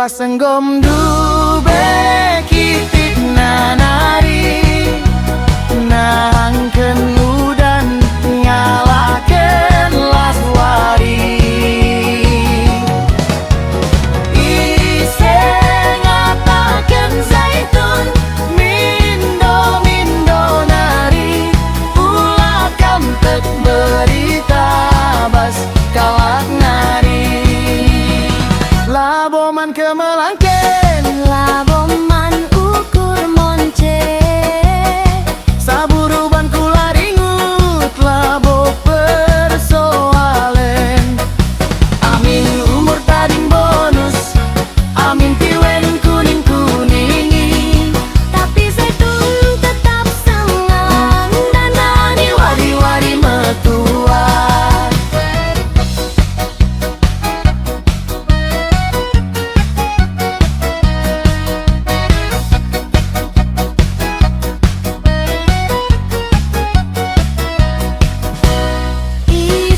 tua senggom dube kitik nanari nangken udan nyalaken laswari ise ngataken zaitun mindo mindo nari ulah kamtek berita bas kalak nari laboman kemelangken laboman ukur monce saburuban kula ringut labo persoalen amin umur tading bonus amin tiwen kuning kuningi tapi zaitun tetap sangang dan nani wari-wari metua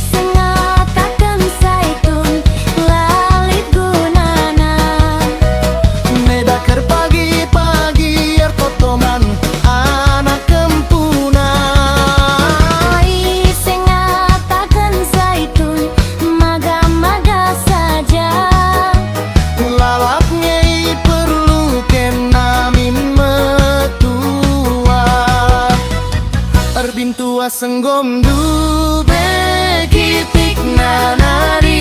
isengatakan zaitun lalit gunana medaker pagi-pagi ertotoman anak kempuna isengatakan zaitun maga-maga saja lalapnya perlu kenamin metua erbintua senggom dube kitik nanari